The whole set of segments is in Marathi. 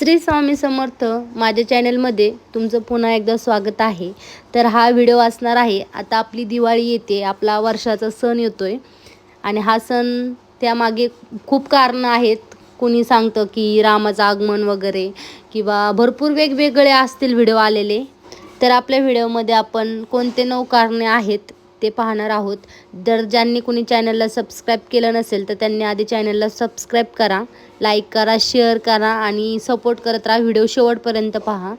श्री स्वामी समर्थ. माझ्या चॅनलमध्ये तुमचं पुन्हा एकदा स्वागत आहे. तर हा व्हिडिओ असणार आहे, आता आपली दिवाळी येते, आपला वर्षाचा सण येतोय आणि हा सण त्यामागे खूप कारणं आहेत. कोणी सांगतं की रामाचं आगमन वगैरे किंवा भरपूर वेगवेगळे असतील व्हिडिओ आलेले. तर आपल्या व्हिडिओमध्ये आपण कोणते 9 कारणे आहेत ते पाहणार आहोत. जर ज्यांनी कोणी चॅनलला सबस्क्राईब केलं नसेल तर त्यांनी आधी चॅनलला सबस्क्राईब करा, लाईक करा, शेअर करा आणि सपोर्ट करत राहा. व्हिडिओ शेवटपर्यंत पहा.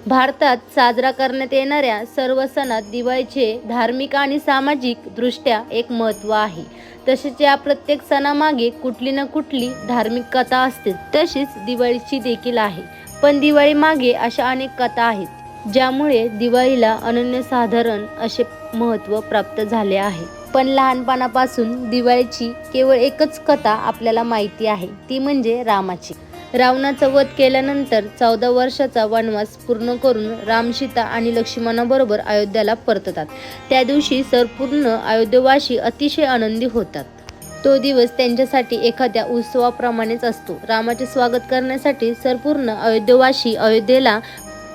भारतात साजरा करण्यात येणाऱ्या सर्व सणात दिवाळीचे धार्मिक आणि सामाजिक दृष्ट्या एक महत्त्व आहे. तसेच या प्रत्येक सणामागे कुठली ना कुठली धार्मिक कथा असते, तशीच दिवाळीची देखील आहे. पण दिवाळी मागे अशा अनेक कथा आहेत ज्यामुळे दिवाळीला अनन्यसाधारण असे महत्त्व प्राप्त झाले आहे. पण लहानपणापासून दिवाळीची केवळ एकच कथा आपल्याला माहिती आहे, ती म्हणजे रामाची. रावणाचा वध केल्यानंतर 14 वर्षाचा वनवास पूर्ण करून राम, सीता आणि लक्ष्मणाबरोबर अयोध्याला परततात. त्या दिवशी संपूर्ण अयोध्येवासी अतिशय आनंदी होतात. तो दिवस त्यांच्यासाठी एखाद्या उत्सवाप्रमाणेच असतो. रामाचे स्वागत करण्यासाठी संपूर्ण अयोध्येवासी अयोध्येला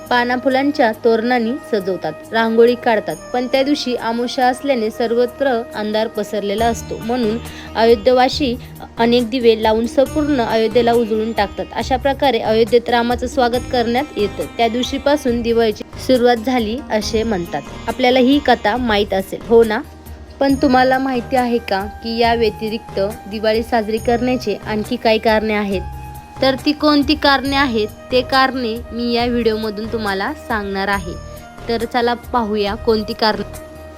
पानाफुलांच्या तोरणांनी सजवतात, रांगोळी काढतात. पण त्या दिवशी अमावस्या असल्याने सर्वत्र अंधार पसरलेला असतो, म्हणून अयोध्येवासी अनेक दिवे लावून संपूर्ण अयोध्येला उजळून टाकतात. अशा प्रकारे अयोध्येत रामाचं स्वागत करण्यात येतं. त्या दिवशीपासून दिवाळीची सुरुवात झाली असे म्हणतात. आपल्याला ही कथा माहीत असेल, हो ना? पण तुम्हाला माहिती आहे का की या व्यतिरिक्त दिवाळी साजरी करण्याचे आणखी काही कारणे आहेत? तर ती कोणती कारणे आहेत ते कारणे मी या व्हिडिओमधून तुम्हाला सांगणार आहे. तर चला पाहूया कोणती कारणे.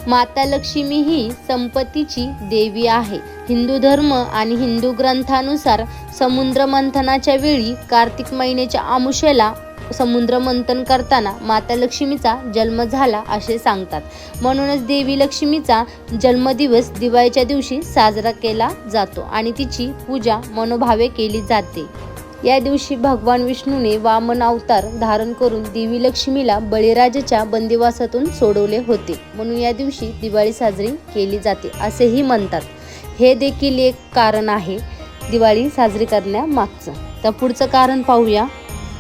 माता लक्ष्मी ही संपत्तीची देवी आहे. हिंदू धर्म आणि हिंदू ग्रंथानुसार समुद्र मंथनाच्या वेळी कार्तिक महिन्याच्या अमावस्येला समुद्र मंथन करताना माता लक्ष्मीचा जन्म झाला असे सांगतात. म्हणूनच देवी लक्ष्मीचा जन्मदिवस दिवाळीच्या दिवशी साजरा केला जातो आणि तिची पूजा मनोभावे केली जाते. या दिवशी भगवान विष्णूने वामन अवतार धारण करून देवी लक्ष्मीला बळीराजाच्या बंदिवासातून सोडवले होते, म्हणून या दिवशी दिवाळी साजरी केली जाते असेही म्हणतात. हे देखील एक कारण आहे दिवाळी साजरी करण्यामागचं. तर पुढचं कारण पाहूया.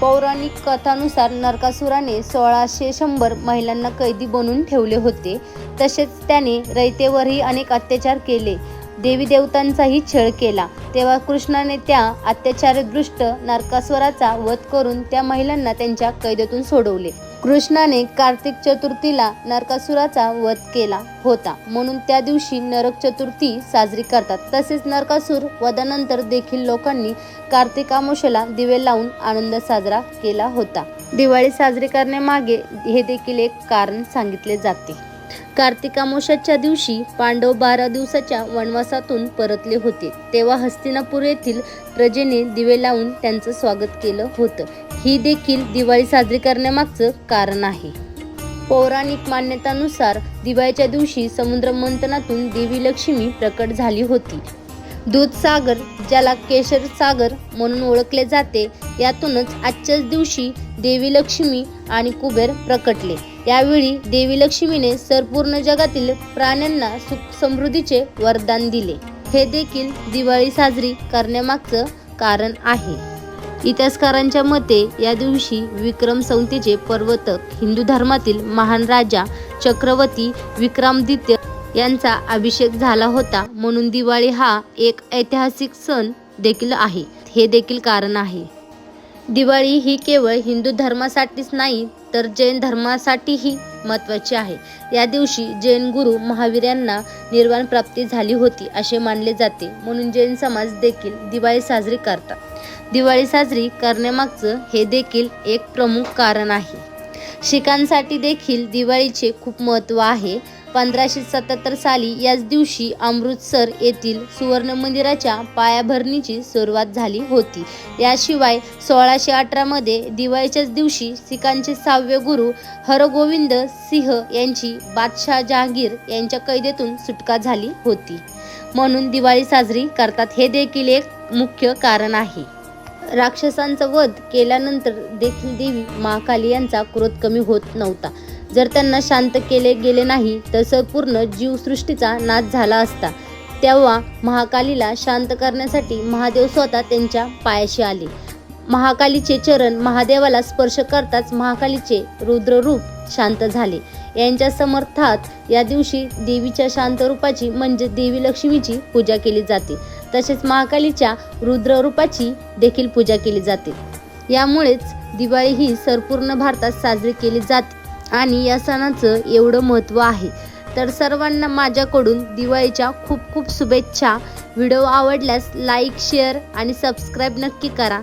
पौराणिक कथानुसार नरकासुराने 1600 महिलांना कैदी बनवून ठेवले होते. तसेच त्याने रयतेवरही अनेक अत्याचार केले, देवी देवतांचाही छळ केला. तेव्हा कृष्णाने त्या अत्याचारदृष्ट नरकासुराचा वध करून त्या महिलांना त्यांच्या कैदेतून सोडवले. कृष्णाने कार्तिक चतुर्थीला नरकासुराचा वध केला होता, म्हणून त्या दिवशी नरक चतुर्थी साजरी करतात. तसेच नरकासुर वधानंतर देखील लोकांनी कार्तिक अमावस्येला दिवे लावून आनंद साजरा केला होता. दिवाळी साजरी करण्यामागे हे देखील एक कारण सांगितले जाते. कार्तिक अमावस्येच्या दिवशी पांडव 12 दिवसाच्या वनवासातून परतले होते. तेव्हा हस्तिनापूर येथील प्रजेने दिवे लावून त्यांचं स्वागत केलं होतं. ही देखील दिवाळी साजरी करण्यामागचं कारण आहे. पौराणिक मान्यतानुसार दिवाळीच्या दिवशी समुद्र मंथनातून देवी लक्ष्मी प्रकट झाली होती. दूधसागर, ज्याला केशर सागर म्हणून ओळखले जाते, यातूनच आजच्याच दिवशी देवी लक्ष्मी आणि कुबेर प्रकटले. यावेळी देवी लक्ष्मीने संपूर्ण जगातील प्राण्यांना सुख समृद्धीचे वरदान दिले. हे देखील दिवाळी साजरी करण्यामागचं कारण आहे. इतिहासकारांच्या मते या दिवशी विक्रम संवतीचे प्रवर्तक, हिंदू धर्मातील महान राजा चक्रवर्ती विक्रमादित्य यांचा अभिषेक झाला होता, म्हणून दिवाळी हा एक ऐतिहासिक सण देखील आहे. हे देखील कारण आहे. दिवाळी ही केवळ हिंदू धर्मासाठीच नाही तर जैन धर्मासाठीही महत्त्वाची आहे. या दिवशी जैन गुरु महावीर यांना निर्वाण प्राप्ती झाली होती असे मानले जाते, म्हणून जैन समाज देखील दिवाळी साजरी करतात. दिवाळी साजरी करण्यामागचं हे देखील एक प्रमुख कारण आहे. शीखांसाठी देखील दिवाळीचे खूप महत्त्व आहे. 1577 साली याच दिवशी अमृतसर येथील सुवर्ण मंदिराच्या पायाभरणीची सुरुवात झाली होती. याशिवाय 1618 मध्ये दिवाळीच्याच दिवशी शीखांचे 6वे गुरु हरगोविंद सिंह यांची बादशाह जहांगीर यांच्या कैदेतून सुटका झाली होती, म्हणून दिवाळी साजरी करतात. हे देखील एक मुख्य कारण आहे. राक्षसांचा वध केल्यानंतर देखील देवी महाकाली यांचा क्रोध कमी होत नव्हता. जर त्यांना शांत केले गेले नाही तर संपूर्ण जीवसृष्टीचा नाश झाला असता. तेव्हा महाकालीला शांत करण्यासाठी महादेव स्वतः त्यांच्या पायाशी आले. महाकालीचे चरण महादेवाला स्पर्श करताच महाकालीचे रुद्ररूप शांत झाले. यांच्या समर्थात या दिवशी देवीच्या शांत रूपाची म्हणजे देवी लक्ष्मीची पूजा केली जाते. तसेच महाकालीच्या रुद्ररूपाची देखील पूजा केली जाते. यामुळेच दिवाळी ही संपूर्ण भारतात साजरी केली जाते आणि या सणाचं एवढं महत्त्व आहे. तर सर्वांना माझ्याकडून दिवाळीच्या खूप खूप शुभेच्छा. व्हिडिओ आवडल्यास लाईक, शेअर आणि सबस्क्राईब नक्की करा.